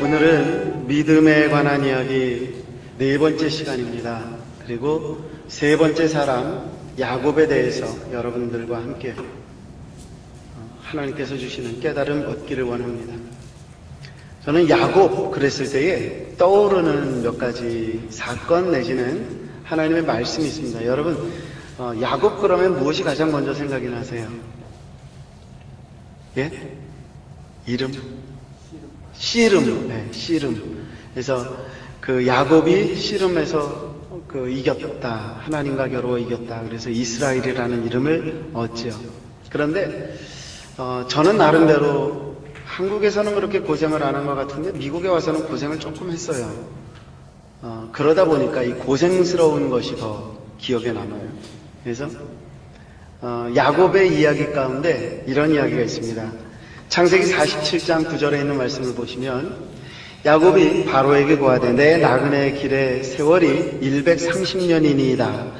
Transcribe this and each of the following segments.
오늘은 믿음에 관한 이야기 네 번째 시간입니다. 그리고 세 번째 사람 야곱에 대해서 여러분들과 함께 하나님께서 주시는 깨달음 얻기를 원합니다. 저는 야곱 그랬을 때에 떠오르는 몇 가지 사건 내지는 하나님의 말씀이 있습니다. 여러분, 야곱 그러면 무엇이 가장 먼저 생각이 나세요? 예? 이름? 씨름. 네, 씨름. 그래서 그 야곱이 씨름에서 이겼다. 하나님과 겨루어 이겼다. 그래서 이스라엘이라는 이름을 얻지요. 그런데 저는 나름대로 한국에서는 그렇게 고생을 안 한 것 같은데 미국에 와서는 고생을 조금 했어요. 그러다 보니까 이 고생스러운 것이 더 기억에 남아요. 그래서 야곱의 이야기 가운데 이런 이야기가 있습니다. 창세기 47장 9절에 있는 말씀을 보시면 야곱이 바로에게 고하되 내 나그네 길의 세월이 130년이니이다.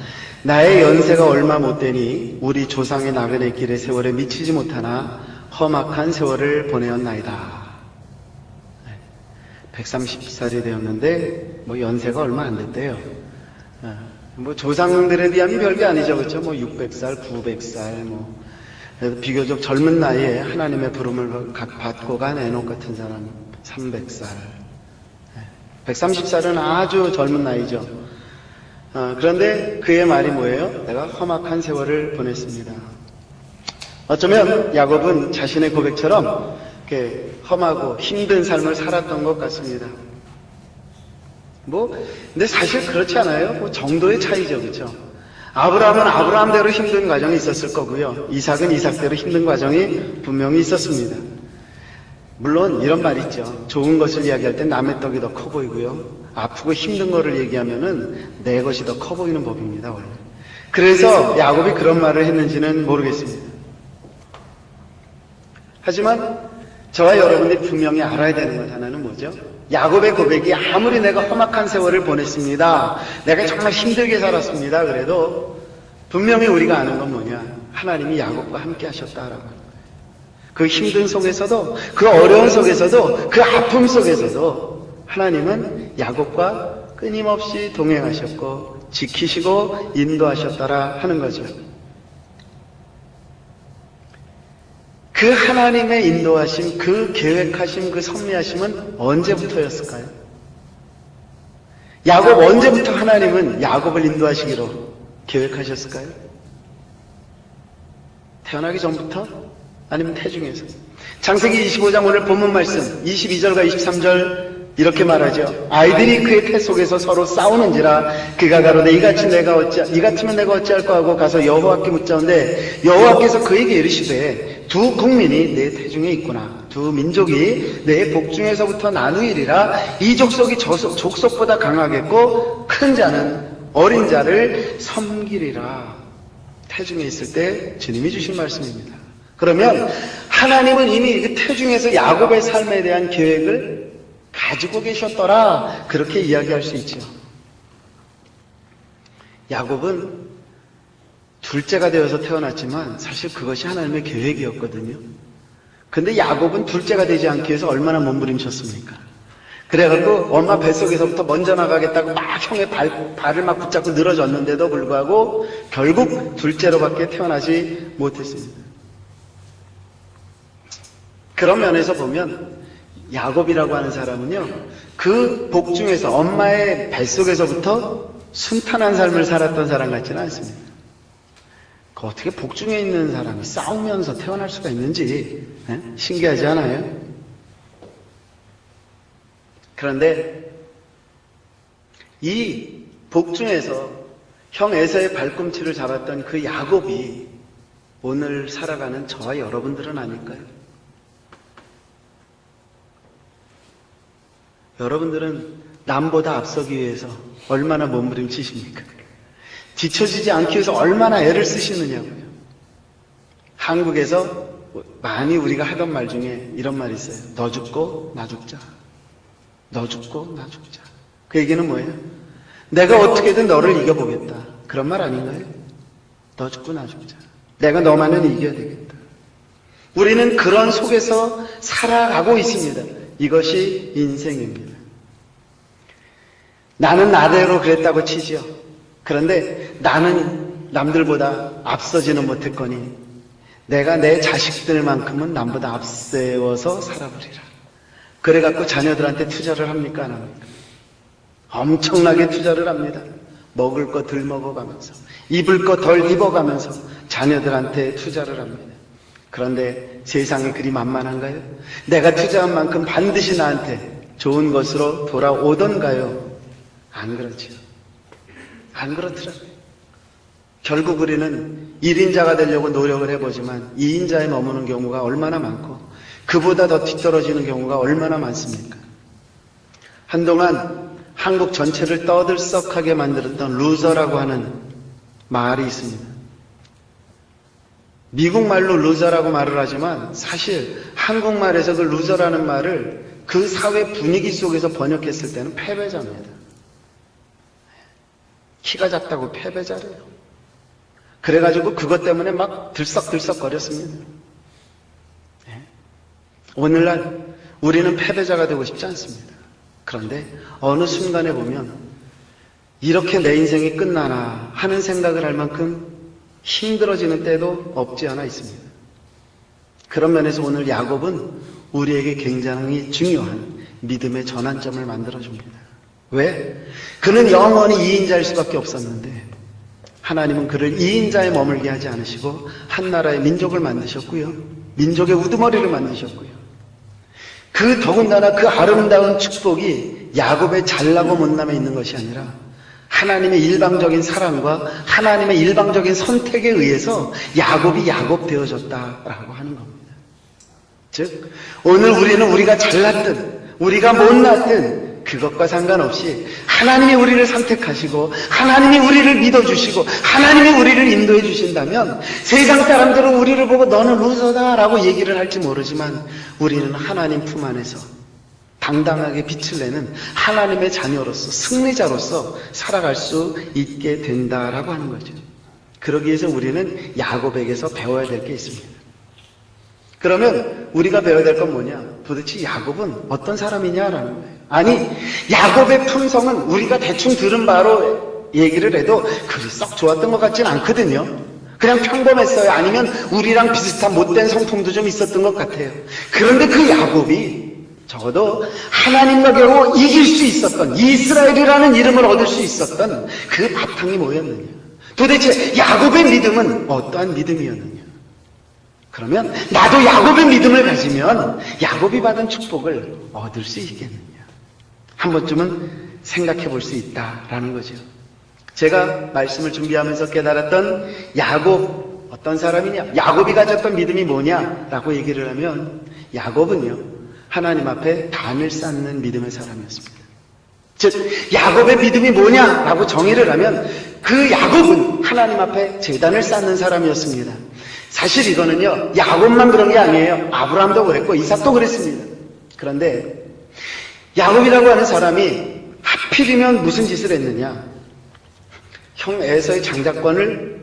나의 연세가 얼마 못되니 우리 조상의 나그네 길의 세월에 미치지 못하나 험악한 세월을 보내었나이다. 130살이 되었는데 연세가 얼마 안 됐대요. 조상들에 비하면 별게 아니죠. 그렇죠? 600살, 900살 비교적 젊은 나이에 하나님의 부름을 받고 간 에녹 같은 사람 300살. 130살은 아주 젊은 나이죠. 그런데 그의 말이 뭐예요? 내가 험악한 세월을 보냈습니다. 어쩌면 야곱은 자신의 고백처럼 이렇게 험하고 힘든 삶을 살았던 것 같습니다. 근데 사실 그렇지 않아요? 정도의 차이죠. 그렇죠? 아브라함은 아브라함대로 힘든 과정이 있었을 거고요. 이삭은 이삭대로 힘든 과정이 분명히 있었습니다. 물론 이런 말 있죠. 좋은 것을 이야기할 때 남의 떡이 더 커 보이고요. 아프고 힘든 거를 얘기하면은 내 것이 더 커 보이는 법입니다, 원래. 그래서 야곱이 그런 말을 했는지는 모르겠습니다. 하지만 저와 여러분이 분명히 알아야 되는 것 하나는 뭐죠? 야곱의 고백이 아무리 내가 험악한 세월을 보냈습니다. 내가 정말 힘들게 살았습니다. 그래도 분명히 우리가 아는 건 뭐냐? 하나님이 야곱과 함께 하셨다라고 하는 거예요. 그 힘든 속에서도, 그 어려운 속에서도, 그 아픔 속에서도 하나님은 야곱과 끊임없이 동행하셨고 지키시고 인도하셨다라 하는 거죠. 그 하나님의 인도하심, 그 계획하심, 그 섭리하심은 언제부터였을까요? 야곱 언제부터 하나님은 야곱을 인도하시기로 계획하셨을까요? 태어나기 전부터? 아니면 태중에서? 창세기 25장 오늘 본문 말씀 22절과 23절 이렇게 말하죠. 아이들이 그의 태 속에서 서로 싸우는지라 그가 가로되 이 같으면 내가 어찌할까 하고 가서 여호와께 묻자온데 여호와께서 그에게 이르시되 두 국민이 내 태중에 있구나. 두 민족이 내 복중에서부터 나누이리라. 이 족속이 저 족속보다 강하겠고 큰 자는 어린 자를 섬기리라. 태중에 있을 때 주님이 주신 말씀입니다. 그러면 하나님은 이미 그 태중에서 야곱의 삶에 대한 계획을 가지고 계셨더라. 그렇게 이야기할 수 있죠. 야곱은 둘째가 되어서 태어났지만 사실 그것이 하나님의 계획이었거든요. 근데 야곱은 둘째가 되지 않기 위해서 얼마나 몸부림쳤습니까? 그래갖고 엄마 뱃속에서부터 먼저 나가겠다고 막 형의 발을 막 붙잡고 늘어졌는데도 불구하고 결국 둘째로밖에 태어나지 못했습니다. 그런 면에서 보면 야곱이라고 하는 사람은요, 그 복중에서 엄마의 뱃속에서부터 순탄한 삶을 살았던 사람 같지는 않습니다. 어떻게 복중에 있는 사람이 싸우면서 태어날 수가 있는지 신기하지 않아요? 그런데 이 복중에서 형 에서의 발꿈치를 잡았던 그 야곱이 오늘 살아가는 저와 여러분들은 아닐까요? 여러분들은 남보다 앞서기 위해서 얼마나 몸부림치십니까? 뒤처지지 않기 위해서 얼마나 애를 쓰시느냐고요. 한국에서 많이 우리가 하던 말 중에 이런 말이 있어요. 너 죽고 나 죽자. 너 죽고 나 죽자. 그 얘기는 뭐예요? 내가 어떻게든 너를 이겨보겠다. 그런 말 아닌가요? 너 죽고 나 죽자. 내가 너만은 이겨야 되겠다. 우리는 그런 속에서 살아가고 있습니다. 이것이 인생입니다. 나는 나대로 그랬다고 치지요. 그런데 나는 남들보다 앞서지는 못했거니 내가 내 자식들만큼은 남보다 앞세워서 살아버리라. 그래갖고 자녀들한테 투자를 합니까? 안 합니까? 엄청나게 투자를 합니다. 먹을 거 덜 먹어가면서, 입을 거 덜 입어가면서 자녀들한테 투자를 합니다. 그런데 세상이 그리 만만한가요? 내가 투자한 만큼 반드시 나한테 좋은 것으로 돌아오던가요? 안 그렇죠. 안 그렇더라고요. 결국 우리는 1인자가 되려고 노력을 해보지만 2인자에 머무는 경우가 얼마나 많고 그보다 더 뒤떨어지는 경우가 얼마나 많습니까? 한동안 한국 전체를 떠들썩하게 만들었던 루저라고 하는 말이 있습니다. 미국 말로 루저라고 말을 하지만 사실 한국말에서 그 루저라는 말을 그 사회 분위기 속에서 번역했을 때는 패배자입니다. 키가 작다고 패배자래요. 그래가지고 그것 때문에 막 들썩들썩거렸습니다. 오늘날 우리는 패배자가 되고 싶지 않습니다. 그런데 어느 순간에 보면 이렇게 내 인생이 끝나나 하는 생각을 할 만큼 힘들어지는 때도 없지 않아 있습니다. 그런 면에서 오늘 야곱은 우리에게 굉장히 중요한 믿음의 전환점을 만들어줍니다. 왜? 그는 영원히 2인자일 수밖에 없었는데 하나님은 그를 2인자에 머물게 하지 않으시고 한 나라의 민족을 만드셨고요. 민족의 우두머리를 만드셨고요. 그 더군다나 그 아름다운 축복이 야곱의 잘나고 못남에 있는 것이 아니라 하나님의 일방적인 사랑과 하나님의 일방적인 선택에 의해서 야곱이 야곱 되어졌다라고 하는 겁니다. 즉 오늘 우리는 우리가 잘났든 우리가 못났든 그것과 상관없이 하나님이 우리를 선택하시고 하나님이 우리를 믿어주시고 하나님이 우리를 인도해 주신다면 세상 사람들은 우리를 보고 너는 루저다 라고 얘기를 할지 모르지만 우리는 하나님 품 안에서 당당하게 빛을 내는 하나님의 자녀로서 승리자로서 살아갈 수 있게 된다라고 하는 거죠. 그러기 위해서 우리는 야곱에게서 배워야 될 게 있습니다. 그러면 우리가 배워야 될 건 뭐냐? 도대체 야곱은 어떤 사람이냐라는 거예요. 아니, 야곱의 품성은 우리가 대충 들은 바로 얘기를 해도 그리 썩 좋았던 것 같지는 않거든요. 그냥 평범했어요. 아니면 우리랑 비슷한 못된 성품도 좀 있었던 것 같아요. 그런데 그 야곱이 적어도 하나님과 겨우 이길 수 있었던 이스라엘이라는 이름을 얻을 수 있었던 그 바탕이 뭐였느냐? 도대체 야곱의 믿음은 어떠한 믿음이었느냐? 그러면 나도 야곱의 믿음을 가지면 야곱이 받은 축복을 얻을 수 있겠느냐? 한 번쯤은 생각해 볼 수 있다라는 거죠. 제가 말씀을 준비하면서 깨달았던 야곱 어떤 사람이냐? 야곱이 가졌던 믿음이 뭐냐라고 얘기를 하면 야곱은요 하나님 앞에 단을 쌓는 믿음의 사람이었습니다. 즉 야곱의 믿음이 뭐냐라고 정의를 하면 그 야곱은 하나님 앞에 제단을 쌓는 사람이었습니다. 사실 이거는요 야곱만 그런 게 아니에요. 아브라함도 그랬고 이삭도 그랬습니다. 그런데 야곱이라고 하는 사람이 하필이면 무슨 짓을 했느냐? 형 에서의 장자권을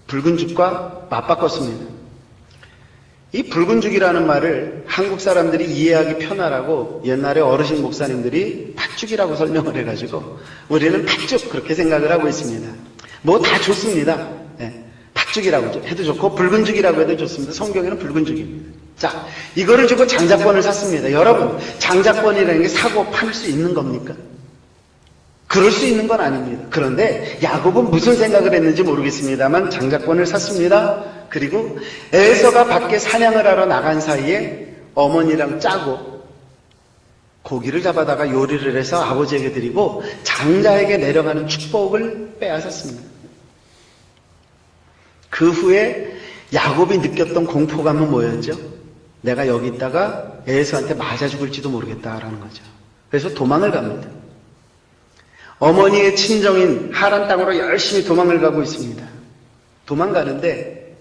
붉은 죽과 맞바꿨습니다. 이 붉은 죽이라는 말을 한국 사람들이 이해하기 편하라고 옛날에 어르신 목사님들이 팥죽이라고 설명을 해가지고 우리는 팥죽 그렇게 생각을 하고 있습니다. 뭐 다 좋습니다. 네. 팥죽이라고 해도 좋고 붉은 죽이라고 해도 좋습니다. 성경에는 붉은 죽입니다. 자, 이거를 주고 장자권을 샀습니다. 여러분, 장자권이라는 게 사고 팔 수 있는 겁니까? 그럴 수 있는 건 아닙니다. 그런데 야곱은 무슨 생각을 했는지 모르겠습니다만 장자권을 샀습니다. 그리고 에서가 밖에 사냥을 하러 나간 사이에 어머니랑 짜고 고기를 잡아다가 요리를 해서 아버지에게 드리고 장자에게 내려가는 축복을 빼앗았습니다. 그 후에 야곱이 느꼈던 공포감은 뭐였죠? 내가 여기 있다가 에서한테 맞아 죽을지도 모르겠다라는 거죠. 그래서 도망을 갑니다. 어머니의 친정인 하란 땅으로 열심히 도망을 가고 있습니다. 도망가는데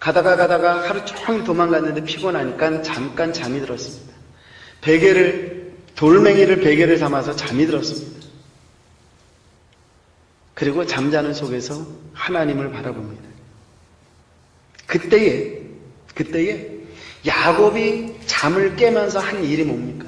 가다가 하루 종일 도망갔는데 피곤하니까 잠깐 잠이 들었습니다. 돌멩이를 베개를 삼아서 잠이 들었습니다. 그리고 잠자는 속에서 하나님을 바라봅니다. 그때에 야곱이 잠을 깨면서 한 일이 뭡니까?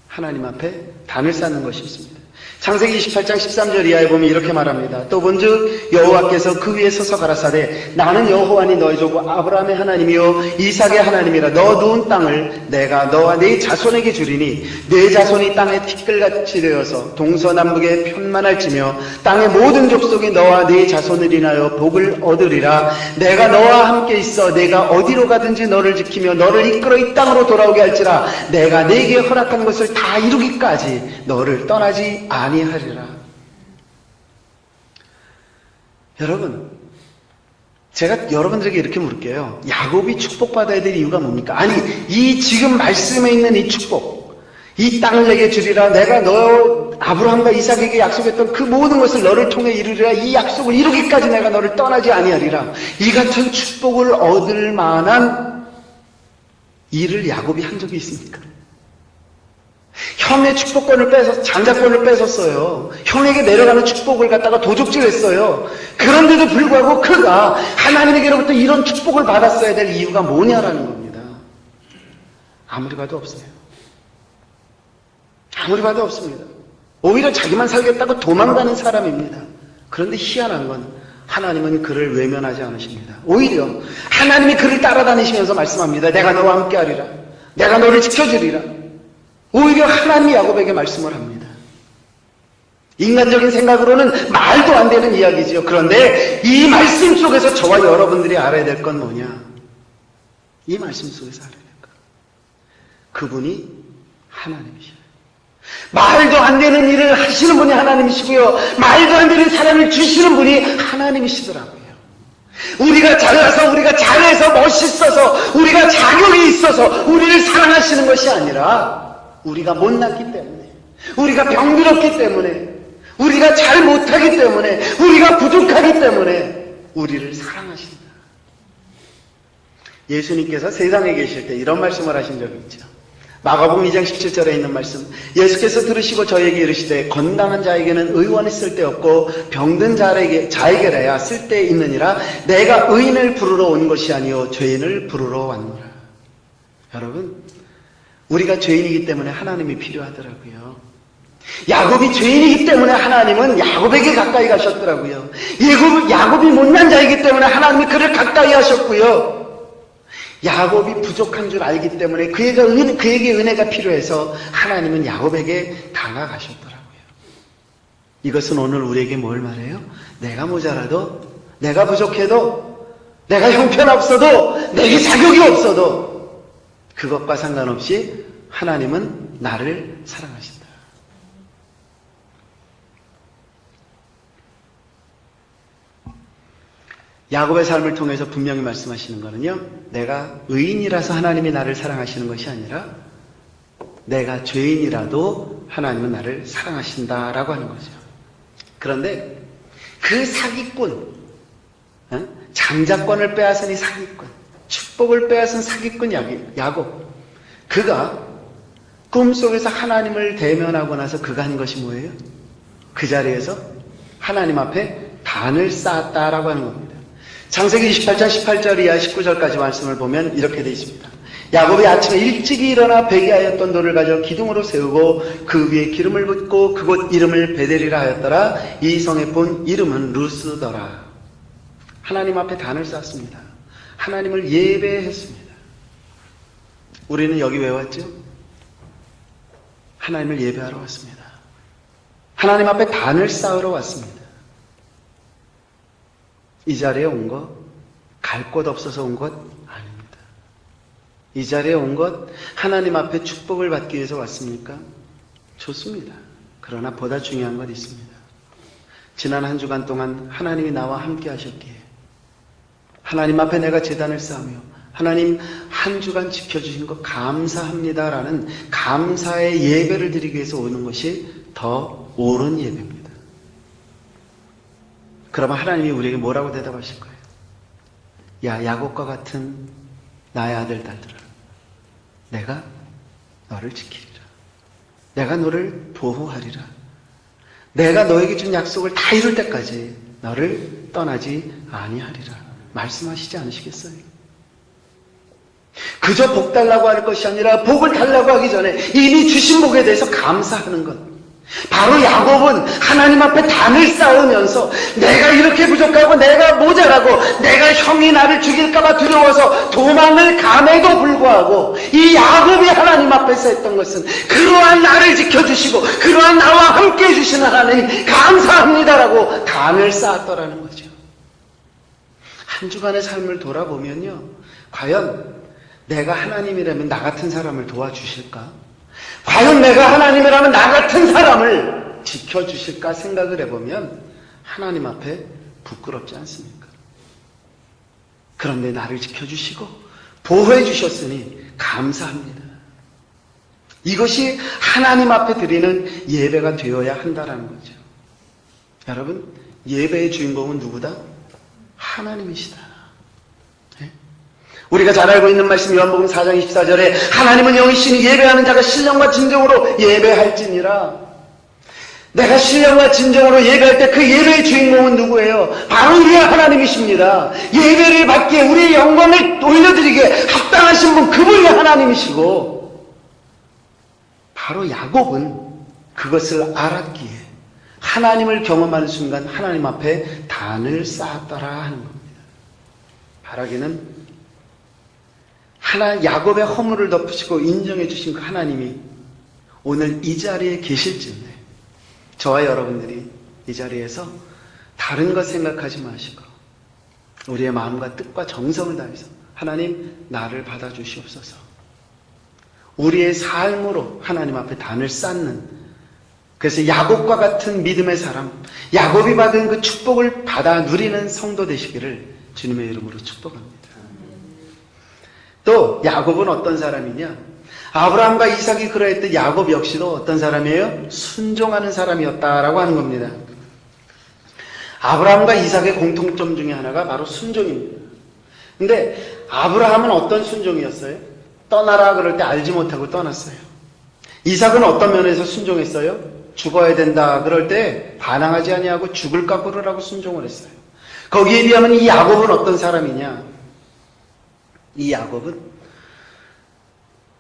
하나님 앞에 단을 쌓는 것이 있습니다. 창세기 28장 13절 이하에 보면 이렇게 말합니다. 또 본즉 여호와께서 그 위에 서서 가라사대 나는 여호와니 너희 족 아브라함의 하나님이요 이삭의 하나님이라. 너 누운 땅을 내가 너와 네 자손에게 주리니 네 자손이 땅에 티끌같이 되어서 동서남북에 편만할지며 땅의 모든 족속이 너와 네 자손을 인하여 복을 얻으리라. 내가 너와 함께 있어 내가 어디로 가든지 너를 지키며 너를 이끌어 이 땅으로 돌아오게 할지라. 내가 네게 허락한 것을 다 이루기까지 너를 떠나지 아니하리라. 여러분, 제가 여러분들에게 이렇게 물을게요. 야곱이 축복받아야 될 이유가 뭡니까? 아니, 이 지금 말씀에 있는 이 축복, 이 땅을 내게 주리라, 내가 너 아브라함과 이삭에게 약속했던 그 모든 것을 너를 통해 이루리라, 이 약속을 이루기까지 내가 너를 떠나지 아니하리라, 이 같은 축복을 얻을 만한 일을 야곱이 한 적이 있습니까? 형의 축복권을 뺏어서 장자권을 뺏었어요. 형에게 내려가는 축복을 갖다가 도적질했어요. 그런데도 불구하고 그가 하나님에게로부터 이런 축복을 받았어야 될 이유가 뭐냐라는 겁니다. 아무리 봐도 없어요. 아무리 봐도 없습니다. 오히려 자기만 살겠다고 도망가는 사람입니다. 그런데 희한한 건 하나님은 그를 외면하지 않으십니다. 오히려 하나님이 그를 따라다니시면서 말씀합니다. 내가 너와 함께하리라. 내가 너를 지켜주리라. 오히려 하나님이 야곱에게 말씀을 합니다. 인간적인 생각으로는 말도 안 되는 이야기지요. 그런데 이 말씀 속에서 저와 여러분들이 알아야 될 건 뭐냐? 이 말씀 속에서 알아야 될 것. 그분이 하나님이셔요. 말도 안 되는 일을 하시는 분이 하나님이시고요. 말도 안 되는 사람을 주시는 분이 하나님이시더라고요. 우리가 잘나서, 우리가 잘해서, 멋있어서, 우리가 자격이 있어서 우리를 사랑하시는 것이 아니라 우리가 못났기 때문에, 우리가 병들었기 때문에, 우리가 잘 못하기 때문에, 우리가 부족하기 때문에 우리를 사랑하신다. 예수님께서 세상에 계실 때 이런 말씀을 하신 적이 있죠. 마가복음 2장 17절에 있는 말씀. 예수께서 들으시고 저에게 이르시되 건강한 자에게는 의원이 쓸데없고 병든 자에게라야 쓸데 있느니라. 내가 의인을 부르러 온 것이 아니요 죄인을 부르러 왔노라. 여러분, 우리가 죄인이기 때문에 하나님이 필요하더라고요. 야곱이 죄인이기 때문에 하나님은 야곱에게 가까이 가셨더라고요. 야곱이 못난 자이기 때문에 하나님이 그를 가까이 하셨고요. 야곱이 부족한 줄 알기 때문에 그에게 은혜가 필요해서 하나님은 야곱에게 다가가셨더라고요. 이것은 오늘 우리에게 뭘 말해요? 내가 모자라도, 내가 부족해도, 내가 형편없어도, 내게 자격이 없어도 그것과 상관없이 하나님은 나를 사랑하신다. 야곱의 삶을 통해서 분명히 말씀하시는 거는요, 내가 의인이라서 하나님이 나를 사랑하시는 것이 아니라 내가 죄인이라도 하나님은 나를 사랑하신다라고 하는 거죠. 그런데 그 사기꾼, 장자권을 빼앗은 이 사기꾼, 축복을 빼앗은 사기꾼 야곱, 그가 꿈속에서 하나님을 대면하고 나서 그가 한 것이 뭐예요? 그 자리에서 하나님 앞에 단을 쌓았다라고 하는 겁니다. 창세기 28장 18절 이하 19절까지 말씀을 보면 이렇게 되어 있습니다. 야곱이 아침에 일찍이 일어나 배기하였던 돌을 가져 기둥으로 세우고 그 위에 기름을 붓고 그곳 이름을 베델이라 하였더라. 이 성의 본 이름은 루스더라. 하나님 앞에 단을 쌓았습니다. 하나님을 예배했습니다. 우리는 여기 왜 왔죠? 하나님을 예배하러 왔습니다. 하나님 앞에 단을 쌓으러 왔습니다. 이 자리에 온 것, 갈 곳 없어서 온 것 아닙니다. 이 자리에 온 것, 하나님 앞에 축복을 받기 위해서 왔습니까? 좋습니다. 그러나 보다 중요한 것 있습니다. 지난 한 주간 동안 하나님이 나와 함께 하셨기에 하나님 앞에 내가 제단을 쌓으며 하나님 한 주간 지켜주신 것 감사합니다라는 감사의 예배를 드리기 위해서 오는 것이 더 옳은 예배입니다. 그러면 하나님이 우리에게 뭐라고 대답하실 거예요? 야, 야곱과 같은 나의 아들, 딸들아, 내가 너를 지키리라. 내가 너를 보호하리라. 내가 너에게 준 약속을 다 이룰 때까지 너를 떠나지 아니하리라. 말씀하시지 않으시겠어요? 그저 복 달라고 할 것이 아니라 복을 달라고 하기 전에 이미 주신 복에 대해서 감사하는 것. 바로 야곱은 하나님 앞에 단을 쌓으면서 내가 이렇게 부족하고 내가 모자라고 내가 형이 나를 죽일까봐 두려워서 도망을 감에도 불구하고 이 야곱이 하나님 앞에서 했던 것은 그러한 나를 지켜주시고 그러한 나와 함께 해주시는 하나님 감사합니다라고 단을 쌓았더라는 거죠. 한 주간의 삶을 돌아보면요, 과연 내가 하나님이라면 나 같은 사람을 도와주실까? 과연 내가 하나님이라면 나 같은 사람을 지켜주실까 생각을 해보면 하나님 앞에 부끄럽지 않습니까? 그런데 나를 지켜주시고 보호해 주셨으니 감사합니다. 이것이 하나님 앞에 드리는 예배가 되어야 한다는 거죠. 여러분, 예배의 주인공은 누구다? 하나님이시다. 우리가 잘 알고 있는 말씀 요한복음 4장 24절에 하나님은 영이시니 예배하는 자가 신령과 진정으로 예배할지니라. 내가 신령과 진정으로 예배할 때 그 예배의 주인공은 누구예요? 바로 우리의 하나님이십니다. 예배를 받기에 우리의 영광을 올려드리기에 합당하신 분 그분이 하나님이시고, 바로 야곱은 그것을 알았기에 하나님을 경험하는 순간 하나님 앞에 단을 쌓았더라 하는 겁니다. 바라기는 야곱의 허물을 덮으시고 인정해 주신 그 하나님이 오늘 이 자리에 계실진데 저와 여러분들이 이 자리에서 다른 것 생각하지 마시고 우리의 마음과 뜻과 정성을 다해서 하나님 나를 받아주시옵소서, 우리의 삶으로 하나님 앞에 단을 쌓는, 그래서 야곱과 같은 믿음의 사람, 야곱이 받은 그 축복을 받아 누리는 성도 되시기를 주님의 이름으로 축복합니다. 또 야곱은 어떤 사람이냐? 아브라함과 이삭이 그러했듯 야곱 역시도 어떤 사람이에요? 순종하는 사람이었다라고 하는 겁니다. 아브라함과 이삭의 공통점 중에 하나가 바로 순종입니다. 근데 아브라함은 어떤 순종이었어요? 떠나라 그럴 때 알지 못하고 떠났어요. 이삭은 어떤 면에서 순종했어요? 죽어야 된다 그럴 때 반항하지 아니하고 죽을까 그러라고 순종을 했어요. 거기에 비하면 이 야곱은 어떤 사람이냐? 이 야곱은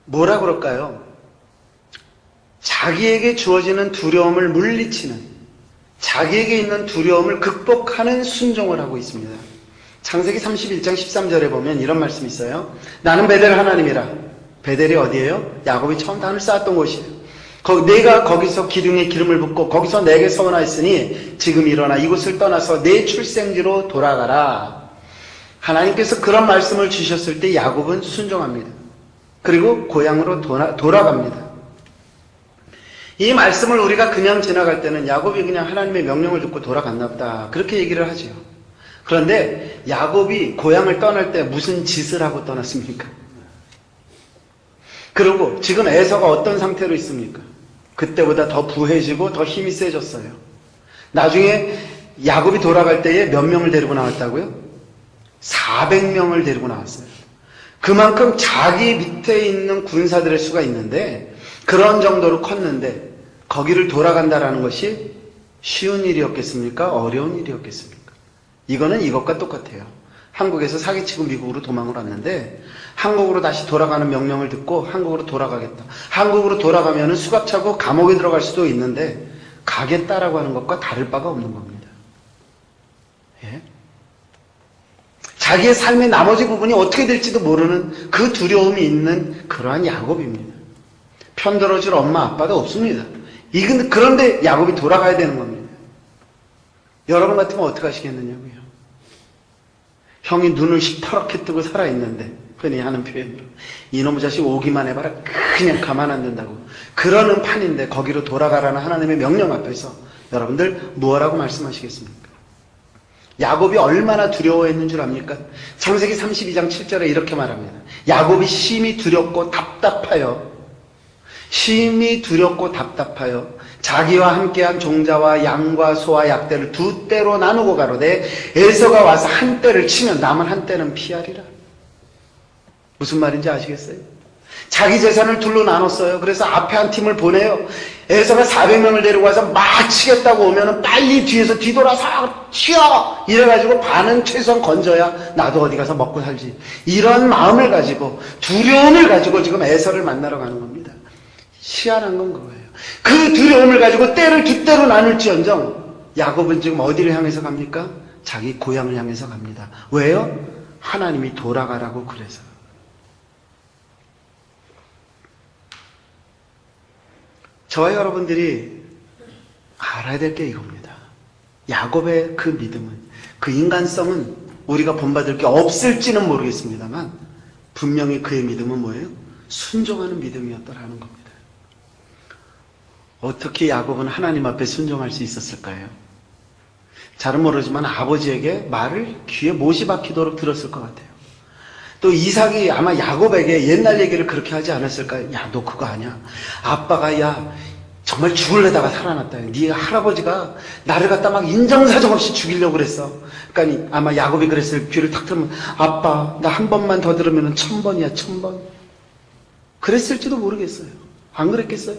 뭐라 그럴까요? 자기에게 주어지는 두려움을 물리치는, 자기에게 있는 두려움을 극복하는 순종을 하고 있습니다. 창세기 31장 13절에 보면 이런 말씀이 있어요. 나는 베델 하나님이라. 베델이 어디예요? 야곱이 처음 단을 쌓았던 곳이에요. 내가 거기서 기둥에 기름을 붓고 거기서 내게 서원하였으니 지금 일어나 이곳을 떠나서 내 출생지로 돌아가라. 하나님께서 그런 말씀을 주셨을 때 야곱은 순종합니다. 그리고 고향으로 돌아갑니다. 이 말씀을 우리가 그냥 지나갈 때는 야곱이 그냥 하나님의 명령을 듣고 돌아갔나 보다 그렇게 얘기를 하죠. 그런데 야곱이 고향을 떠날 때 무슨 짓을 하고 떠났습니까? 그리고 지금 에서가 어떤 상태로 있습니까? 그때보다 더 부해지고 더 힘이 세졌어요. 나중에 야곱이 돌아갈 때에 몇 명을 데리고 나왔다고요? 400명을 데리고 나왔어요. 그만큼 자기 밑에 있는 군사들의 수가 있는데 그런 정도로 컸는데 거기를 돌아간다라는 것이 쉬운 일이었겠습니까? 어려운 일이었겠습니까? 이거는 이것과 똑같아요. 한국에서 사기치고 미국으로 도망을 왔는데 한국으로 다시 돌아가는 명령을 듣고 한국으로 돌아가겠다. 한국으로 돌아가면 수갑 차고 감옥에 들어갈 수도 있는데 가겠다라고 하는 것과 다를 바가 없는 겁니다. 예? 자기의 삶의 나머지 부분이 어떻게 될지도 모르는 그 두려움이 있는 그러한 야곱입니다. 편들어줄 엄마 아빠도 없습니다. 그런데 야곱이 돌아가야 되는 겁니다. 여러분 같으면 어떻게 하시겠느냐고요. 형이 눈을 시퍼렇게 뜨고 살아있는데 흔히 하는 표현으로 이놈의 자식 오기만 해봐라 그냥 가만 안 둔다고 그러는 판인데 거기로 돌아가라는 하나님의 명령 앞에서 여러분들 뭐라고 말씀하시겠습니까? 야곱이 얼마나 두려워했는 줄 압니까? 창세기 32장 7절에 이렇게 말합니다. 야곱이 심히 두렵고 답답하여 자기와 함께한 종자와 양과 소와 약대를 두 떼로 나누고 가로되 에서가 와서 한 떼를 치면 남은 한 떼는 피하리라. 무슨 말인지 아시겠어요? 자기 재산을 둘로 나눴어요. 그래서 앞에 한 팀을 보내요. 에서가 400명을 데리고 와서 막 치겠다고 오면은 빨리 뒤에서 뒤돌아서 튀어! 이래가지고 반은 최소한 건져야 나도 어디 가서 먹고 살지. 이런 마음을 가지고, 두려움을 가지고 지금 에서를 만나러 가는 겁니다. 희한한 건 그거예요. 그 두려움을 가지고 때를 두 때로 나눌지언정, 야곱은 지금 어디를 향해서 갑니까? 자기 고향을 향해서 갑니다. 왜요? 하나님이 돌아가라고 그래서. 저와 여러분들이 알아야 될 게 이겁니다. 야곱의 그 믿음은, 그 인간성은 우리가 본받을 게 없을지는 모르겠습니다만 분명히 그의 믿음은 뭐예요? 순종하는 믿음이었더라는 겁니다. 어떻게 야곱은 하나님 앞에 순종할 수 있었을까요? 잘은 모르지만 아버지에게 말을 귀에 못이 박히도록 들었을 것 같아요. 또 이삭이 아마 야곱에게 옛날 얘기를 그렇게 하지 않았을까요? 야, 너 그거 아냐? 아빠가 야 정말 죽을래다가 살아났다. 네 할아버지가 나를 갖다 막 인정사정 없이 죽이려고 그랬어. 그러니까 아마 야곱이 그랬어요. 귀를 탁 들으면 아빠 나 한 번만 더 들으면 1000번이야 1000번. 그랬을지도 모르겠어요. 안 그랬겠어요?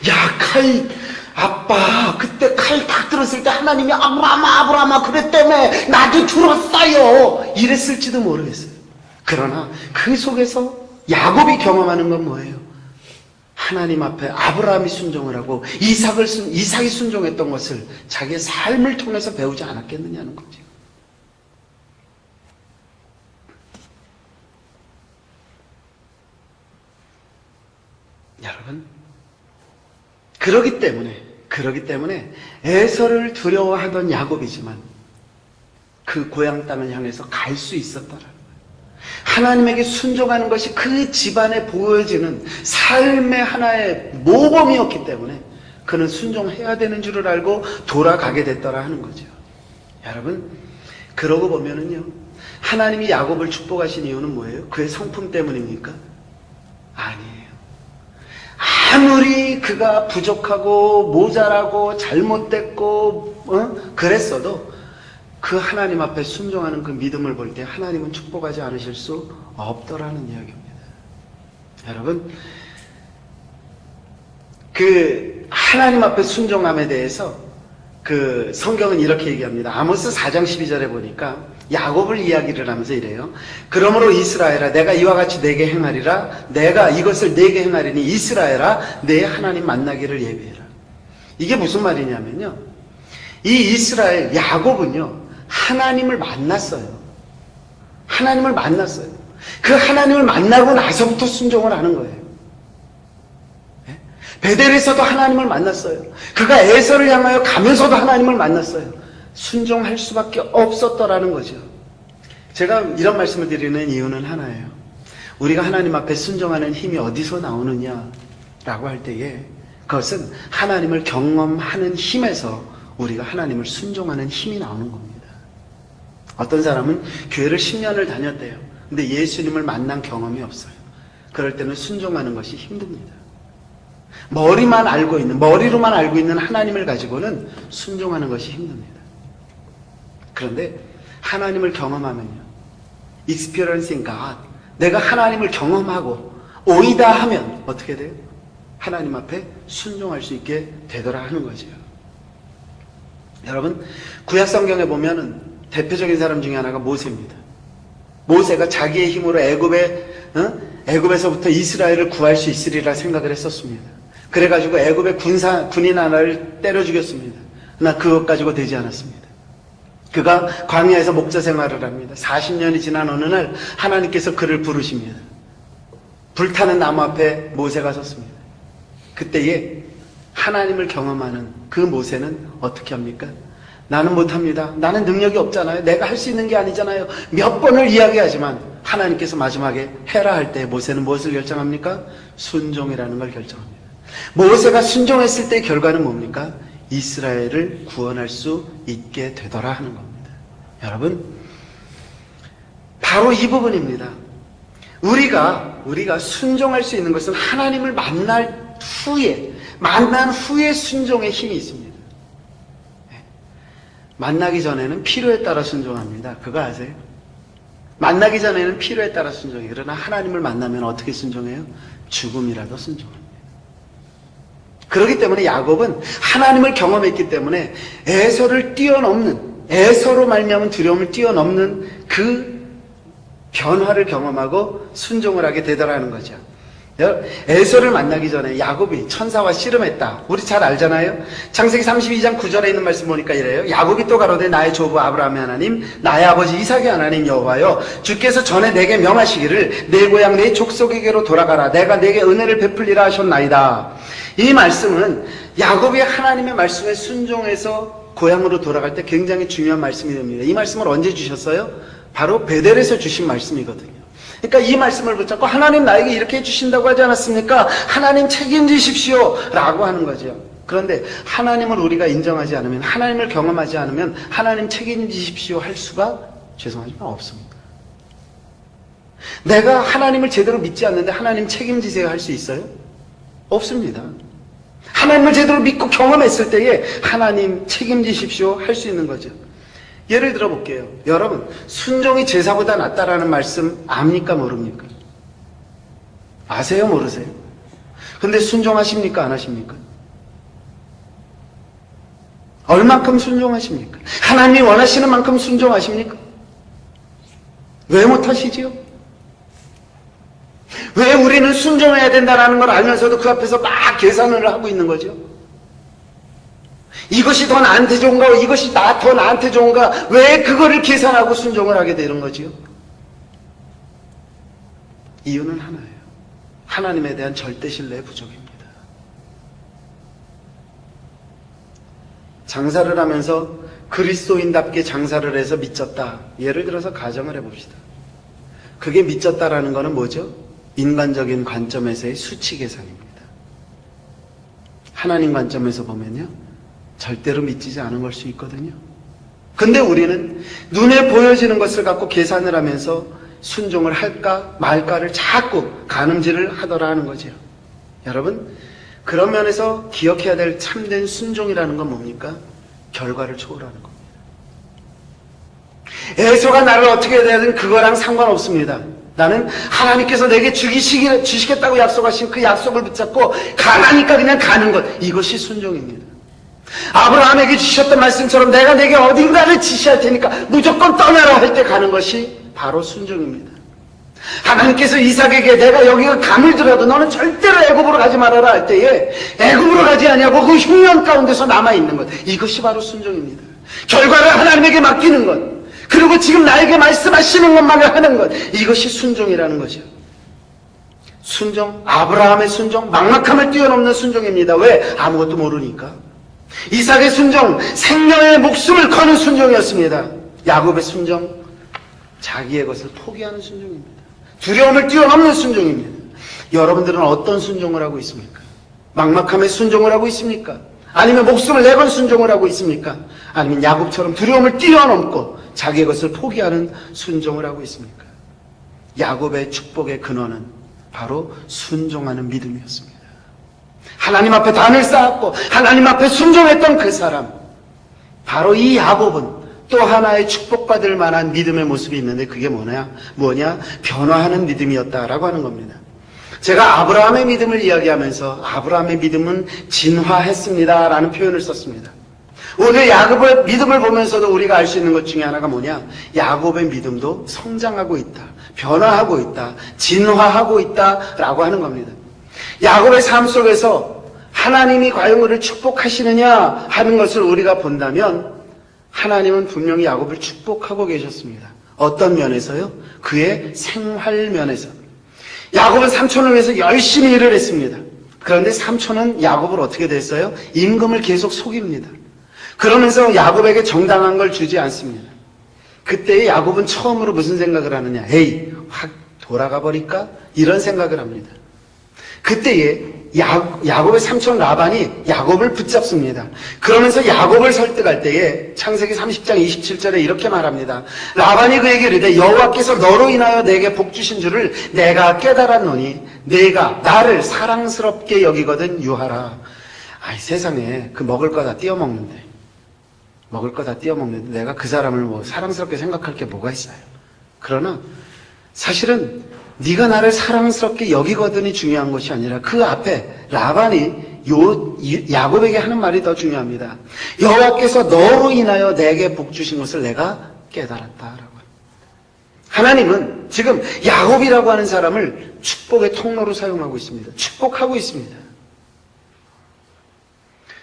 야, 칼, 아빠, 그때 칼 딱 들었을 때 하나님이 아브라함아 그랬다며 나도 들었어요. 이랬을지도 모르겠어요. 그러나 그 속에서 야곱이 경험하는 건 뭐예요? 하나님 앞에 아브라함이 순종을 하고 이삭이 순종했던 것을 자기의 삶을 통해서 배우지 않았겠느냐는 거죠. 여러분, 그러기 때문에 에서를 두려워하던 야곱이지만 그 고향 땅을 향해서 갈 수 있었더라는 거예요. 하나님에게 순종하는 것이 그 집안에 보여지는 삶의 하나의 모범이었기 때문에 그는 순종해야 되는 줄을 알고 돌아가게 됐더라 하는 거죠. 여러분, 그러고 보면은요, 하나님이 야곱을 축복하신 이유는 뭐예요? 그의 성품 때문입니까? 아니에요. 아무리 그가 부족하고 모자라고 잘못됐고 그랬어도 그 하나님 앞에 순종하는 그 믿음을 볼 때 하나님은 축복하지 않으실 수 없더라는 이야기입니다. 여러분, 그 하나님 앞에 순종함에 대해서 그 성경은 이렇게 얘기합니다. 아모스 4장 12절에 보니까 야곱을 이야기를 하면서 이래요. 그러므로 이스라엘아 내가 이와 같이 내게 행하리라. 내가 이것을 내게 행하리니 이스라엘아 내 하나님 만나기를 예비해라. 이게 무슨 말이냐면요, 이 이스라엘 야곱은요 하나님을 만났어요. 하나님을 만났어요. 그 하나님을 만나고 나서부터 순종을 하는 거예요. 베델에서도 하나님을 만났어요. 그가 에서를 향하여 가면서도 하나님을 만났어요. 순종할 수밖에 없었더라는 거죠. 제가 이런 말씀을 드리는 이유는 하나예요. 우리가 하나님 앞에 순종하는 힘이 어디서 나오느냐라고 할 때에 그것은 하나님을 경험하는 힘에서 우리가 하나님을 순종하는 힘이 나오는 겁니다. 어떤 사람은 교회를 10년을 다녔대요. 근데 예수님을 만난 경험이 없어요. 그럴 때는 순종하는 것이 힘듭니다. 머리로만 알고 있는 하나님을 가지고는 순종하는 것이 힘듭니다. 그런데 하나님을 경험하면요, experiencing God, 내가 하나님을 경험하고 오이다 하면 어떻게 돼요? 하나님 앞에 순종할 수 있게 되더라 하는 거죠. 여러분, 구약 성경에 보면은 대표적인 사람 중에 하나가 모세입니다. 모세가 자기의 힘으로 애굽에서부터 이스라엘을 구할 수 있으리라 생각을 했었습니다. 그래가지고 애굽의 군인 하나를 때려 죽였습니다. 그러나 그것 가지고 되지 않았습니다. 그가 광야에서 목자 생활을 합니다. 40년이 지난 어느 날 하나님께서 그를 부르십니다. 불타는 나무 앞에 모세가 섰습니다. 그때에 하나님을 경험하는 그 모세는 어떻게 합니까? 나는 못합니다. 나는 능력이 없잖아요. 내가 할 수 있는 게 아니잖아요. 몇 번을 이야기하지만 하나님께서 마지막에 해라 할 때 모세는 무엇을 결정합니까? 순종이라는 걸 결정합니다. 모세가 순종했을 때의 결과는 뭡니까? 이스라엘을 구원할 수 있게 되더라 하는 겁니다. 여러분, 바로 이 부분입니다. 우리가 순종할 수 있는 것은 하나님을 만난 후에 순종의 힘이 있습니다. 만나기 전에는 필요에 따라 순종합니다. 그거 아세요? 만나기 전에는 필요에 따라 순종해요. 그러나 하나님을 만나면 어떻게 순종해요? 죽음이라도 순종합니다. 그렇기 때문에 야곱은 하나님을 경험했기 때문에 에서를 뛰어넘는, 에서로 말미암은 두려움을 뛰어넘는 그 변화를 경험하고 순종을 하게 되더라는 거죠. 에서를 만나기 전에 야곱이 천사와 씨름했다. 우리 잘 알잖아요. 창세기 32장 9절에 있는 말씀 보니까 이래요. 야곱이 또 가로되 나의 조부 아브라함의 하나님, 나의 아버지 이삭의 하나님 여호와여, 주께서 전에 내게 명하시기를 내 고향 내 족속에게로 돌아가라. 내가 내게 은혜를 베풀리라 하셨나이다. 이 말씀은 야곱이 하나님의 말씀에 순종해서 고향으로 돌아갈 때 굉장히 중요한 말씀이 됩니다. 이 말씀을 언제 주셨어요? 바로 베델에서 주신 말씀이거든요. 그러니까 이 말씀을 붙잡고 하나님 나에게 이렇게 해주신다고 하지 않았습니까? 하나님 책임지십시오 라고 하는 거죠. 그런데 하나님을 우리가 인정하지 않으면, 하나님을 경험하지 않으면 하나님 책임지십시오 할 수가 죄송하지만 없습니다. 내가 하나님을 제대로 믿지 않는데 하나님 책임지세요 할 수 있어요? 없습니다. 하나님을 제대로 믿고 경험했을 때에 하나님 책임지십시오 할 수 있는 거죠. 예를 들어 볼게요. 여러분, 순종이 제사보다 낫다라는 말씀 압니까 모릅니까? 아세요 모르세요? 근데 순종하십니까 안 하십니까? 얼만큼 순종하십니까? 하나님이 원하시는 만큼 순종하십니까? 왜 못하시지요? 왜 우리는 순종해야 된다는 걸 알면서도 그 앞에서 막 계산을 하고 있는 거죠? 이것이 더 나한테 좋은가, 이것이 더 나한테 좋은가, 왜 그거를 계산하고 순종을 하게 되는 거지요? 이유는 하나예요. 하나님에 대한 절대 신뢰의 부족입니다. 장사를 하면서 그리스도인답게 장사를 해서 미쳤다. 예를 들어서 가정을 해봅시다. 그게 미쳤다라는 거는 뭐죠? 인간적인 관점에서의 수치 계산입니다. 하나님 관점에서 보면요, 절대로 믿지지 않은 걸 수 있거든요. 근데 우리는 눈에 보여지는 것을 갖고 계산을 하면서 순종을 할까 말까를 자꾸 가늠질을 하더라 하는 거죠. 여러분, 그런 면에서 기억해야 될 참된 순종이라는 건 뭡니까? 결과를 초월하는 겁니다. 에서가 나를 어떻게 해야 되든 그거랑 상관없습니다. 나는 하나님께서 내게 주시겠다고 약속하신 그 약속을 붙잡고 가라니까 그냥 가는 것, 이것이 순종입니다. 아브라함에게 주셨던 말씀처럼 내가 내게 어딘가를 지시할 테니까 무조건 떠나라 할 때 가는 것이 바로 순종입니다. 하나님께서 이삭에게 내가 여기가 감을 들어도 너는 절대로 애굽으로 가지 말아라 할 때에 애굽으로 가지 아니하고 그 흉년 가운데서 남아있는 것, 이것이 바로 순종입니다. 결과를 하나님에게 맡기는 것, 그리고 지금 나에게 말씀하시는 것만을 하는 것, 이것이 순종이라는 거죠. 순종, 아브라함의 순종, 막막함을 뛰어넘는 순종입니다. 왜? 아무것도 모르니까. 이삭의 순종, 생명의 목숨을 거는 순종이었습니다. 야곱의 순종, 자기의 것을 포기하는 순종입니다. 두려움을 뛰어넘는 순종입니다. 여러분들은 어떤 순종을 하고 있습니까? 막막함에 순종을 하고 있습니까? 아니면 목숨을 내건 순종을 하고 있습니까? 아니면 야곱처럼 두려움을 뛰어넘고 자기의 것을 포기하는 순종을 하고 있습니까? 야곱의 축복의 근원은 바로 순종하는 믿음이었습니다. 하나님 앞에 단을 쌓았고 하나님 앞에 순종했던 그 사람, 바로 이 야곱은 또 하나의 축복받을 만한 믿음의 모습이 있는데 그게 뭐냐? 변화하는 믿음이었다라고 하는 겁니다. 제가 아브라함의 믿음을 이야기하면서 아브라함의 믿음은 진화했습니다 라는 표현을 썼습니다. 오늘 야곱의 믿음을 보면서도 우리가 알 수 있는 것 중에 하나가 뭐냐? 야곱의 믿음도 성장하고 있다, 변화하고 있다, 진화하고 있다라고 하는 겁니다. 야곱의 삶 속에서 하나님이 과연 그를 축복하시느냐 하는 것을 우리가 본다면 하나님은 분명히 야곱을 축복하고 계셨습니다. 어떤 면에서요? 그의 생활 면에서. 야곱은 삼촌을 위해서 열심히 일을 했습니다. 그런데 삼촌은 야곱을 어떻게 됐어요? 임금을 계속 속입니다. 그러면서 야곱에게 정당한 걸 주지 않습니다. 그때 야곱은 처음으로 무슨 생각을 하느냐? 에이, 확 돌아가 버릴까? 이런 생각을 합니다. 그때에 야곱의 삼촌 라반이 야곱을 붙잡습니다. 그러면서 야곱을 설득할 때에 창세기 30장 27절에 이렇게 말합니다. 라반이 그에게 이르되 여호와께서 너로 인하여 내게 복 주신 줄을 내가 깨달았노니 내가 나를 사랑스럽게 여기거든 유하라. 아이, 세상에 그 먹을 거 다 띄어 먹는데 내가 그 사람을 뭐 사랑스럽게 생각할 게 뭐가 있어요? 그러나 사실은 네가 나를 사랑스럽게 여기거든이 중요한 것이 아니라 그 앞에 라반이 야곱에게 하는 말이 더 중요합니다. 여호와께서 너로 인하여 내게 복 주신 것을 내가 깨달았다라고. 하나님은 지금 야곱이라고 하는 사람을 축복의 통로로 사용하고 있습니다. 축복하고 있습니다.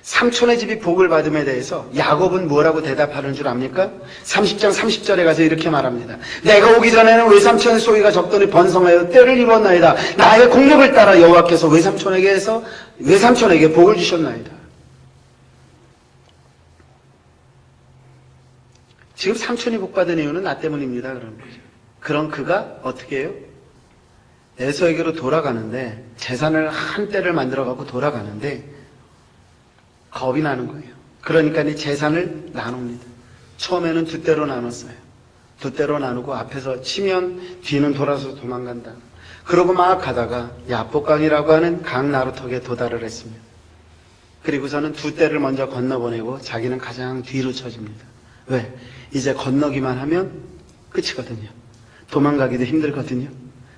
삼촌의 집이 복을 받음에 대해서 야곱은 뭐라고 대답하는 줄 압니까? 30장 30절에 가서 이렇게 말합니다. 내가 오기 전에는 외삼촌의 소리가 적더니 번성하여 때를 이뤘나이다. 나의 공력을 따라 여호와께서 외삼촌에게 복을 주셨나이다. 지금 삼촌이 복 받은 이유는 나 때문입니다. 그런 거죠. 그럼 그가 어떻게 해요? 에서에게로 돌아가는데 재산을 한때를 만들어 갖고 돌아가는데 겁이 나는 거예요. 그러니까 이 재산을 나눕니다. 처음에는 두 대로 나눴어요. 두 대로 나누고 앞에서 치면 뒤는 돌아서 도망간다. 그러고 막 가다가 야복강이라고 하는 강 나루턱에 도달을 했습니다. 그리고서는 두 대를 먼저 건너보내고 자기는 가장 뒤로 쳐집니다. 왜? 이제 건너기만 하면 끝이거든요. 도망가기도 힘들거든요.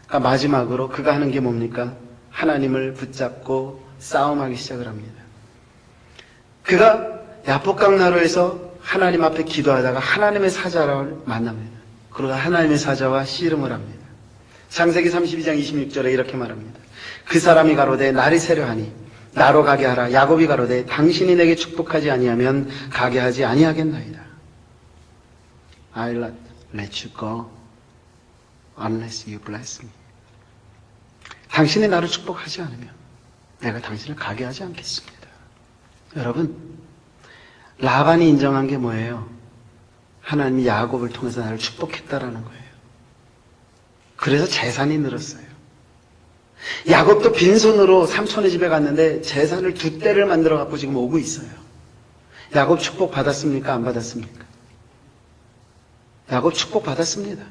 그러니까 마지막으로 그가 하는 게 뭡니까? 하나님을 붙잡고 싸움하기 시작을 합니다. 그가 야복강 나루에서 하나님 앞에 기도하다가 하나님의 사자를 만납니다. 그러고 하나님의 사자와 씨름을 합니다. 창세기 32장 26절에 이렇게 말합니다. 그 사람이 가로되 날이 새려하니 나로 가게 하라. 야곱이 가로되 당신이 내게 축복하지 아니하면 가게 하지 아니하겠나이다. I'll not let you go unless you bless me. 당신이 나를 축복하지 않으면 내가 당신을 가게 하지 않겠습니다. 여러분, 라반이 인정한 게 뭐예요? 하나님이 야곱을 통해서 나를 축복했다라는 거예요. 그래서 재산이 늘었어요. 야곱도 빈손으로 삼촌의 집에 갔는데 재산을 두 대를 만들어 갖고 지금 오고 있어요. 야곱 축복 받았습니까? 안 받았습니까? 야곱 축복 받았습니다.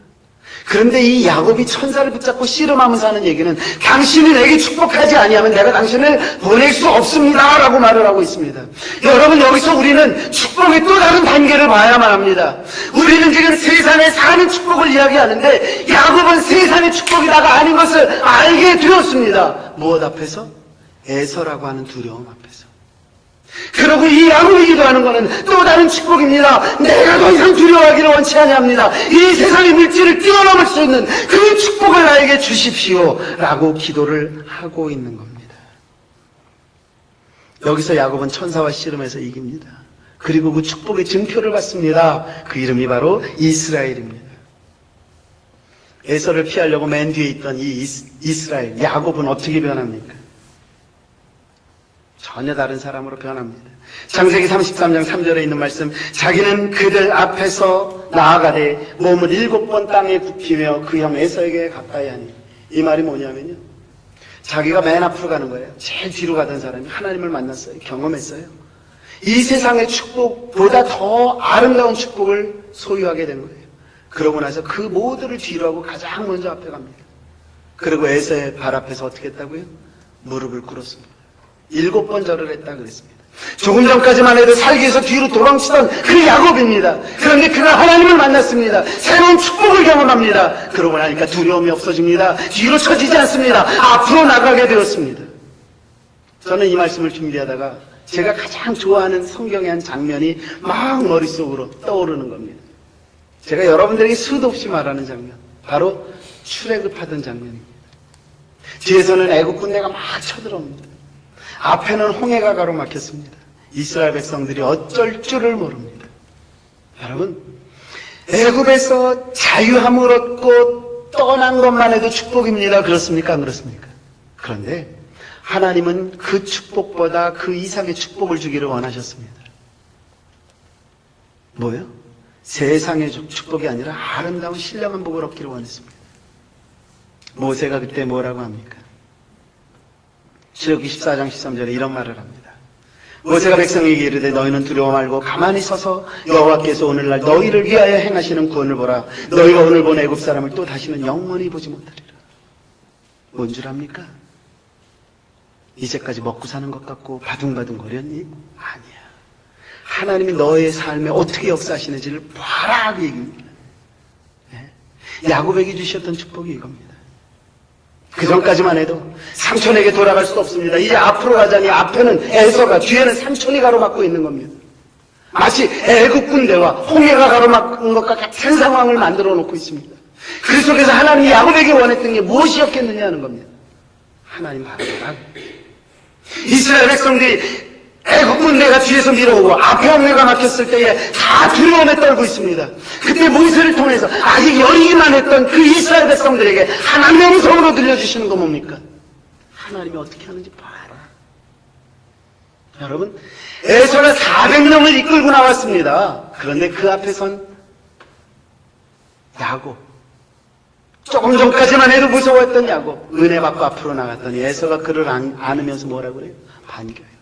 그런데 이 야곱이 천사를 붙잡고 씨름하면서 하는 얘기는 당신이 내게 축복하지 아니하면 내가 당신을 보낼 수 없습니다 라고 말을 하고 있습니다. 여러분, 여기서 우리는 축복의 또 다른 단계를 봐야만 합니다. 우리는 지금 세상에 사는 축복을 이야기하는데 야곱은 세상의 축복이다가 아닌 것을 알게 되었습니다. 무엇 앞에서? 에서라고 하는 두려움 앞에서. 그리고 이 야곱이 기도하는 것은 또 다른 축복입니다. 내가 더 이상 두려워하기를 원치 아니합니다. 이 세상의 물질을 뛰어넘을 수 있는 그 축복을 나에게 주십시오 라고 기도를 하고 있는 겁니다. 여기서 야곱은 천사와 씨름해서 이깁니다. 그리고 그 축복의 증표를 받습니다. 그 이름이 바로 이스라엘입니다. 에서를 피하려고 맨 뒤에 있던 이 이스라엘, 야곱은 어떻게 변합니까? 전혀 다른 사람으로 변합니다. 창세기 33장 3절에 있는 말씀, 자기는 그들 앞에서 나아가되 몸을 7번 땅에 굽히며 그 형 에서에게 가까이 하니. 이 말이 뭐냐면요, 자기가 맨 앞으로 가는 거예요. 제일 뒤로 가던 사람이 하나님을 만났어요. 경험했어요. 이 세상의 축복보다 더 아름다운 축복을 소유하게 된 거예요. 그러고 나서 그 모두를 뒤로 하고 가장 먼저 앞에 갑니다. 그리고 에서의 발 앞에서 어떻게 했다고요? 무릎을 꿇었습니다. 7번 절을 했다 그랬습니다. 조금 전까지만 해도 살기에서 뒤로 도망치던 그 야곱입니다. 그런데 그가 하나님을 만났습니다. 새로운 축복을 경험합니다. 그러고 나니까 두려움이 없어집니다. 뒤로 처지지 않습니다. 앞으로 나가게 되었습니다. 저는 이 말씀을 준비하다가 제가 가장 좋아하는 성경의 한 장면이 막 머릿속으로 떠오르는 겁니다. 제가 여러분들에게 수도 없이 말하는 장면, 바로 출애굽하던 장면입니다. 뒤에서는 애국 군대가 막 쳐들어옵니다. 앞에는 홍해가 가로막혔습니다. 이스라엘 백성들이 어쩔 줄을 모릅니다. 여러분, 애굽에서 자유함을 얻고 떠난 것만 해도 축복입니다. 그렇습니까? 안 그렇습니까? 그런데 하나님은 그 축복보다 그 이상의 축복을 주기를 원하셨습니다. 뭐요? 세상의 축복이 아니라 아름다운 신령한 복을 얻기를 원했습니다. 모세가 그때 뭐라고 합니까? 출애굽기 14장 13절에 이런 말을 합니다. 모세가 백성에게 이르되 너희는 두려워 말고 가만히 서서 여호와께서 오늘날 너희를 위하여 행하시는 구원을 보라. 너희가 오늘 본 애굽 사람을 또 다시는 영원히 보지 못하리라. 뭔 줄 압니까? 이제까지 먹고 사는 것 같고 바둥바둥 거렸니? 아니야. 하나님이 너의 삶에 어떻게 역사하시는지를 봐라 그 얘기입니다. 야곱에게 주셨던 축복이 이겁니다. 그 전까지만 해도 삼촌에게 돌아갈 수 없습니다. 이제 앞으로 가자니 앞에는 에서가, 뒤에는 삼촌이 가로막고 있는 겁니다. 마치 애굽 군대와 홍해가 가로막은 것과 같은 상황을 만들어 놓고 있습니다. 그 속에서 하나님이 야곱에게 원했던 게 무엇이었겠느냐 하는 겁니다. 하나님 바라보라. 이스라엘 백성들이 애굽 군대가 뒤에서 밀어오고 앞에 홍해가 막혔을 때에 다 두려움에 떨고 있습니다. 그때 모세를 통해서 아직 여리기만 했던 그 이스라엘 백성들에게 하나님의 음성으로 들려주시는 건 뭡니까? 하나님이 어떻게 하는지 봐라. 여러분, 에서가 400명을 이끌고 나왔습니다. 그런데 그 앞에 선 야곱, 조금 전까지만 해도 무서웠던 야곱, 은혜 받고 앞으로 나갔더니 에서가 그를 안으면서 뭐라고 그래요? 반겨요.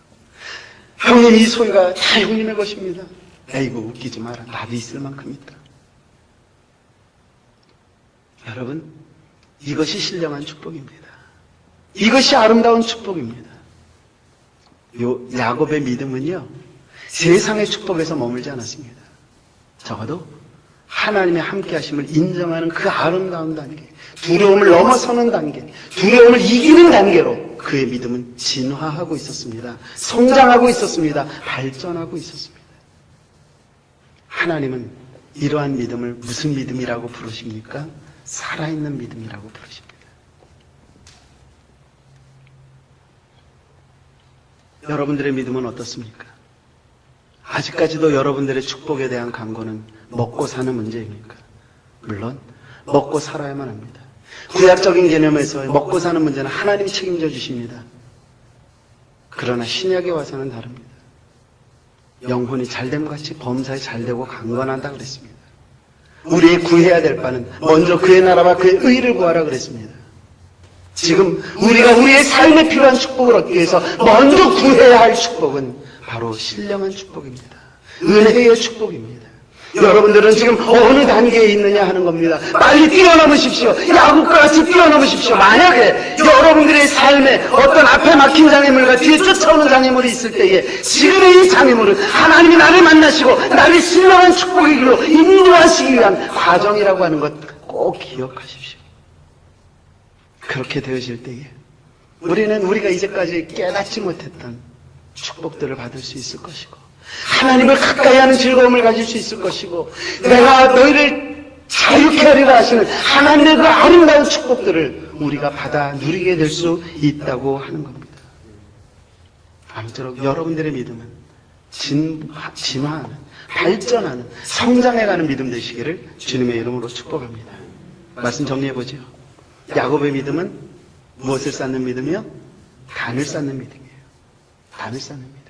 형님, 이 소유가 다 형님의 것입니다. 에이구, 웃기지 마라. 나도 있을 만큼 있다. 여러분, 이것이 신령한 축복입니다. 이것이 아름다운 축복입니다. 야곱의 믿음은요, 세상의 축복에서 머물지 않았습니다. 적어도 하나님의 함께 하심을 인정하는 그 아름다운 단계, 두려움을 넘어서는 단계, 두려움을 이기는 단계로 그의 믿음은 진화하고 있었습니다. 성장하고 있었습니다. 발전하고 있었습니다. 하나님은 이러한 믿음을 무슨 믿음이라고 부르십니까? 살아있는 믿음이라고 부르십니다. 여러분들의 믿음은 어떻습니까? 아직까지도 여러분들의 축복에 대한 간구는 먹고 사는 문제입니까? 물론 먹고 살아야만 합니다. 구약적인 개념에서 먹고 사는 문제는 하나님이 책임져 주십니다. 그러나 신약에 와서는 다릅니다. 영혼이 잘됨같이 범사에 잘되고 강건한다 그랬습니다. 우리의 구해야 될 바는 먼저 그의 나라와 그의 의를 구하라 그랬습니다. 지금 우리가 우리의 삶에 필요한 축복을 얻기 위해서 먼저 구해야 할 축복은 바로 신령한 축복입니다. 은혜의 축복입니다. 여러분들은 지금 어느 단계에 있느냐 하는 겁니다. 빨리 뛰어넘으십시오. 야곱과 같이 뛰어넘으십시오. 만약에 여러분들의 삶에 어떤 앞에 막힌 장애물과 뒤에 쫓아오는 장애물이 있을 때에 지금의 이 장애물은 하나님이 나를 만나시고 나를 신령한 축복의 길로 인도하시기 위한 과정이라고 하는 것 꼭 기억하십시오. 그렇게 되어질 때에 우리는 우리가 이제까지 깨닫지 못했던 축복들을 받을 수 있을 것이고 하나님을 가까이 하는 즐거움을 가질 수 있을 것이고 내가 너희를 자유케 하리라 하시는 하나님의 그 아름다운 축복들을 우리가 받아 누리게 될 수 있다고 하는 겁니다. 아무쪼록 여러분들의 믿음은 진화하는, 발전하는, 성장해가는 믿음 되시기를 주님의 이름으로 축복합니다. 말씀 정리해보죠. 야곱의 믿음은 무엇을 쌓는 믿음이요? 단을 쌓는 믿음이에요. 단을 쌓는 믿음.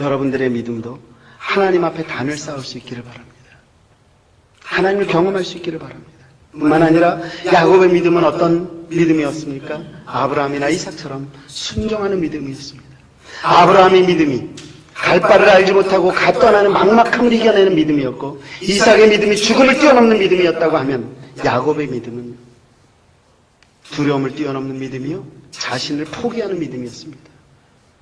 여러분들의 믿음도 하나님 앞에 단을 쌓을 수 있기를 바랍니다. 하나님을 경험할 수 있기를 바랍니다. 뿐만 아니라 야곱의 믿음은 어떤 믿음이었습니까? 아브라함이나 이삭처럼 순종하는 믿음이었습니다. 아브라함의 믿음이 갈 바를 알지 못하고 가 떠나는 막막함을 이겨내는 믿음이었고 이삭의 믿음이 죽음을 뛰어넘는 믿음이었다고 하면 야곱의 믿음은 두려움을 뛰어넘는 믿음이요 자신을 포기하는 믿음이었습니다.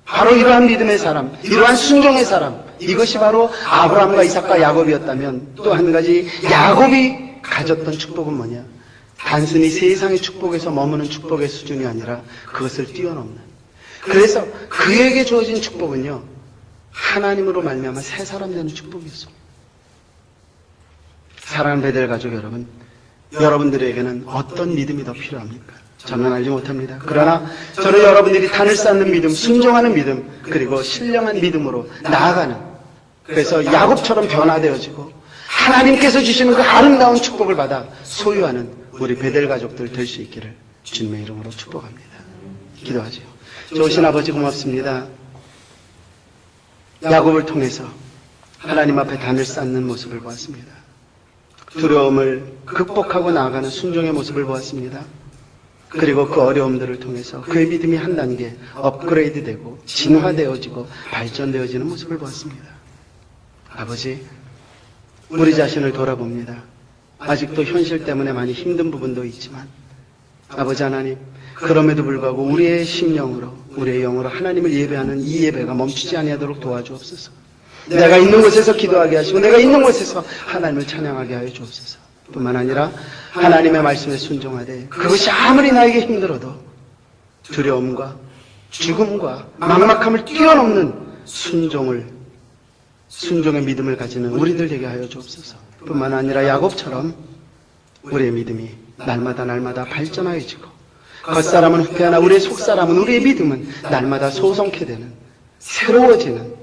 바로 이러한 믿음의 사람, 이러한 순종의 사람, 이것이 바로 아브라함과 이삭과 야곱이었다면 또 한 가지 야곱이 가졌던 축복은 뭐냐? 단순히 세상의 축복에서 머무는 축복의 수준이 아니라 그것을 뛰어넘는. 그래서 그에게 주어진 축복은요 하나님으로 말미암아 새 사람 되는 축복이었습니다. 사랑하는 베델 가족 여러분, 여러분들에게는 어떤 믿음이 더 필요합니까? 저는 알지 못합니다. 그러나 저는 여러분들이 단을 쌓는 믿음, 순종하는 믿음, 그리고 신령한 믿음으로 나아가는, 그래서 야곱처럼 변화되어지고 하나님께서 주시는 그 아름다운 축복을 받아 소유하는 우리 베델 가족들 될 수 있기를 주님의 이름으로 축복합니다. 기도하죠. 좋으신 아버지 고맙습니다. 야곱을 통해서 하나님 앞에 단을 쌓는 모습을 보았습니다. 두려움을 극복하고 나아가는 순종의 모습을 보았습니다. 그리고 그 어려움들을 통해서 그의 믿음이 한 단계 업그레이드 되고 진화되어지고 발전되어지는 모습을 보았습니다. 아버지, 우리 자신을 돌아봅니다. 아직도 현실 때문에 많이 힘든 부분도 있지만 아버지 하나님, 그럼에도 불구하고 우리의 심령으로, 우리의 영으로 하나님을 예배하는 이 예배가 멈추지 아니하도록 도와주옵소서. 내가 있는 곳에서 기도하게 하시고 내가 있는 곳에서 하나님을 찬양하게 하여 주옵소서. 뿐만 아니라 하나님의 말씀에 순종하되 그것이 아무리 나에게 힘들어도 두려움과 죽음과 막막함을 뛰어넘는 순종의 믿음을 가지는 우리들 되게 하여 주옵소서. 뿐만 아니라 야곱처럼 우리의 믿음이 날마다 발전하여지고 겉사람은 후퇴하나 우리의 속사람은, 우리의 믿음은 날마다 소성케 되는, 새로워지는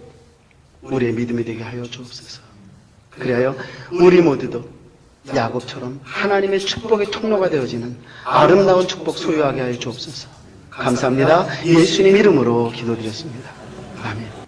우리의 믿음이 되게 하여 주옵소서. 그리하여 우리 모두도 야곱처럼 하나님의 축복의 통로가 되어지는 아름다운 축복 소유하게 하여 주옵소서. 감사합니다. 예수님 이름으로 기도드렸습니다. 아멘.